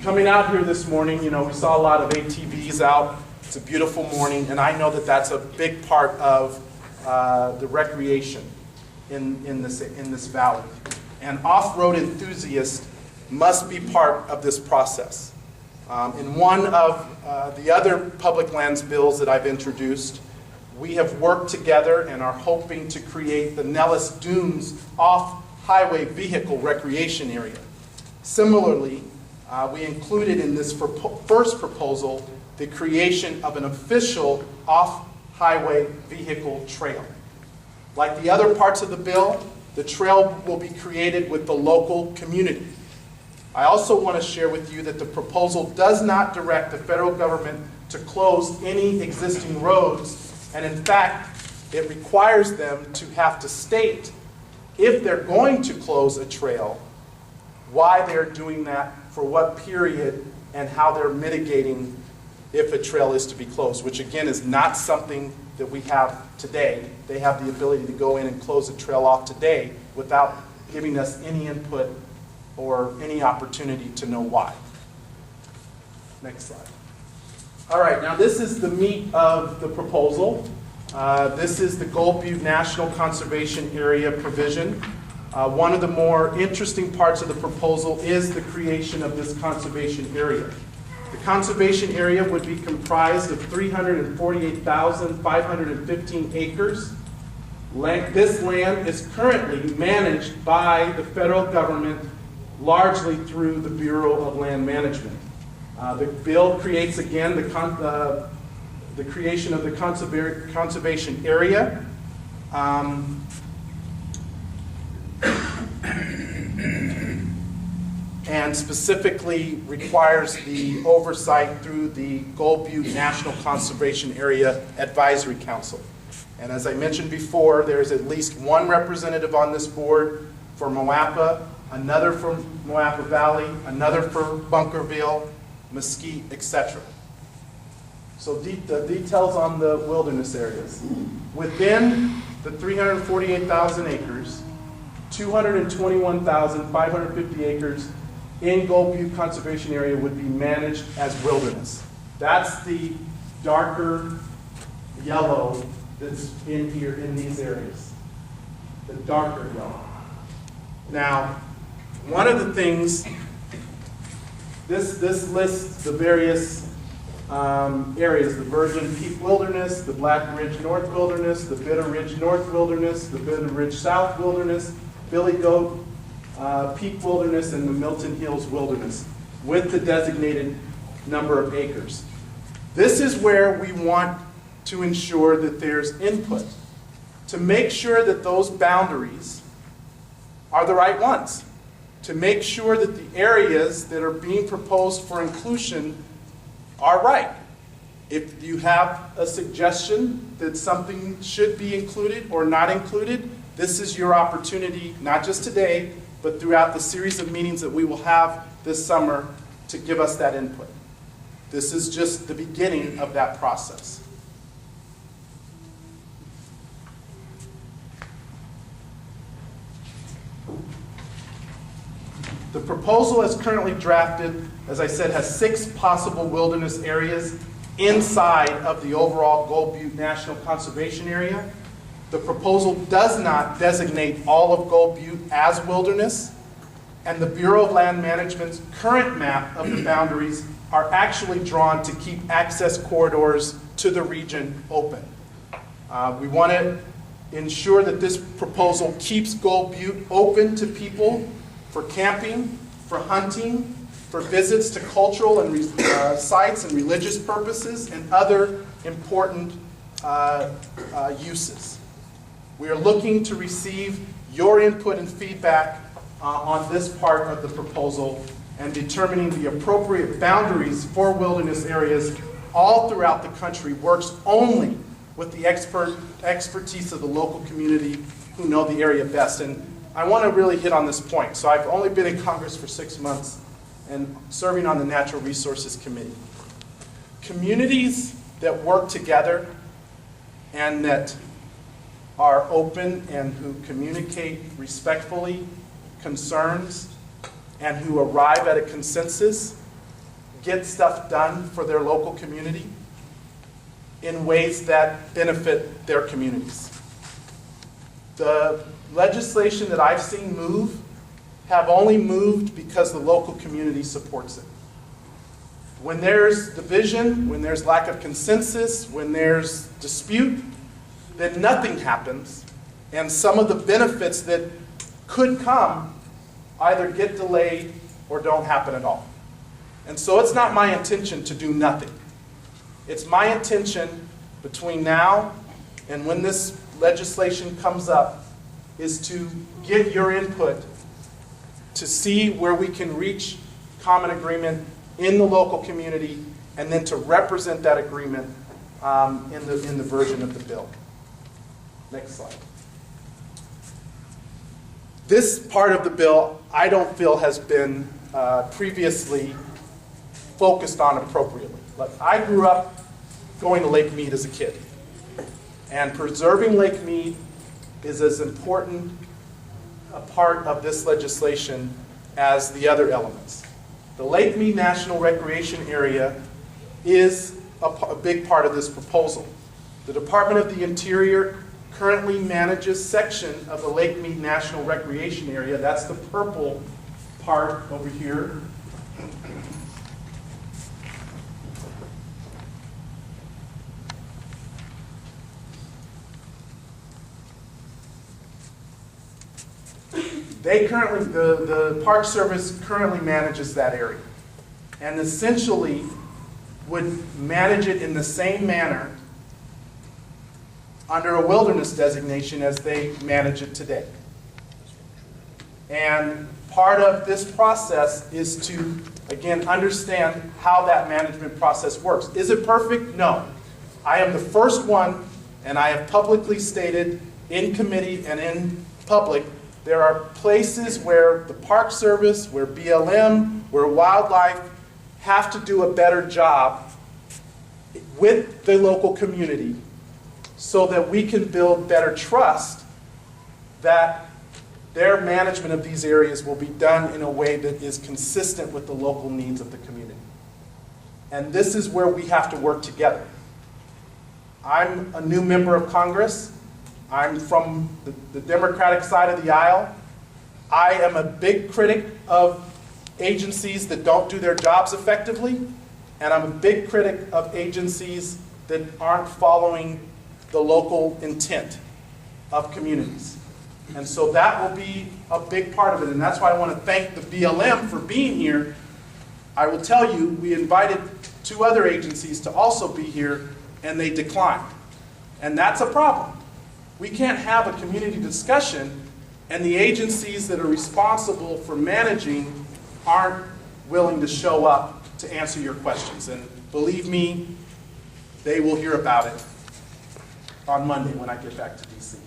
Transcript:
Coming out here this morning, we saw a lot of ATVs out. It's a beautiful morning, and I know that that's a big part of the recreation in this valley. And off-road enthusiasts must be part of this process. In one of the other public lands bills that I've introduced, we have worked together and are hoping to create the Nellis Dunes off-highway vehicle recreation area. Similarly, we included in this first proposal the creation of an official off-highway vehicle trail. Like the other parts of the bill, the trail will be created with the local community. I also want to share with you that the proposal does not direct the federal government to close any existing roads, and in fact, it requires them to have to state, if they're going to close a trail, why they're doing that, for what period, and how they're mitigating if a trail is to be closed, which again is not something that we have today. They have the ability to go in and close a trail off today without giving us any input or any opportunity to know why. Next slide. All right, now this is the meat of the proposal. This is the Gold Butte National Conservation Area provision. One of the more interesting parts of the proposal is the creation of this conservation area. The conservation area would be comprised of 348,515 acres. This land is currently managed by the federal government, largely through the Bureau of Land Management. The bill creates, again, the creation of the conservation area. And specifically requires the oversight through the Gold Butte National Conservation Area Advisory Council. And as I mentioned before, there's at least one representative on this board for Moapa, another for Moapa Valley, another for Bunkerville, Mesquite, etc. So the details on the wilderness areas. Within the 348,000 acres, 221,550 acres in Gold Butte Conservation Area would be managed as wilderness. That's the darker yellow that's in here in these areas. The darker yellow. Now, one of the things, this lists the various areas, the Virgin Peak Wilderness, the Black Ridge North Wilderness, the Bitter Ridge North Wilderness, the Bitter Ridge South Wilderness, Billy Goat Peak Wilderness, and the Milton Hills Wilderness, with the designated number of acres. This is where we want to ensure that there's input, to make sure that those boundaries are the right ones, to make sure that the areas that are being proposed for inclusion are right. If you have a suggestion that something should be included or not included, this is your opportunity, not just today, but throughout the series of meetings that we will have this summer, to give us that input. This is just the beginning of that process. The proposal as currently drafted, as I said, has 6 possible wilderness areas inside of the overall Gold Butte National Conservation Area. The proposal does not designate all of Gold Butte as wilderness, and the Bureau of Land Management's current map of the boundaries are actually drawn to keep access corridors to the region open. We want to ensure that this proposal keeps Gold Butte open to people for camping, for hunting, for visits to cultural and sites and religious purposes, and other important uses. We are looking to receive your input and feedback on this part of the proposal, and determining the appropriate boundaries for wilderness areas all throughout the country works only with the expertise of the local community who know the area best. And I want to really hit on this point. So I've only been in Congress for 6 months and serving on the Natural Resources Committee. Communities that work together and that are open and who communicate respectfully concerns and who arrive at a consensus get stuff done for their local community in ways that benefit their communities. The legislation that I've seen move have only moved because the local community supports it. When there's division, when there's lack of consensus, when there's dispute, then nothing happens, and some of the benefits that could come either get delayed or don't happen at all. And so it's not my intention to do nothing. It's my intention between now and when this legislation comes up is to get your input to see where we can reach common agreement in the local community, and then to represent that agreement in the version of the bill. Next slide. This part of the bill, I don't feel has been previously focused on appropriately. Like, I grew up going to Lake Mead as a kid, and preserving Lake Mead is as important a part of this legislation as the other elements. The Lake Mead National Recreation Area is a big part of this proposal. The Department of the Interior currently manages section of the Lake Mead National Recreation Area. That's the purple part over here. The Park Service currently manages that area, and essentially would manage it in the same manner under a wilderness designation as they manage it today. And part of this process is to, again, understand how that management process works. Is it perfect? No. I am the first one, and I have publicly stated in committee and in public, there are places where the Park Service, where BLM, where wildlife have to do a better job with the local community so that we can build better trust that their management of these areas will be done in a way that is consistent with the local needs of the community. And this is where we have to work together. I'm a new member of Congress. I'm from the Democratic side of the aisle. I am a big critic of agencies that don't do their jobs effectively, and I'm a big critic of agencies that aren't following the local intent of communities. And so that will be a big part of it, and that's why I want to thank the BLM for being here. I will tell you, we invited 2 other agencies to also be here, and they declined. And that's a problem. We can't have a community discussion and the agencies that are responsible for managing aren't willing to show up to answer your questions. And believe me, they will hear about it on Monday when I get back to DC.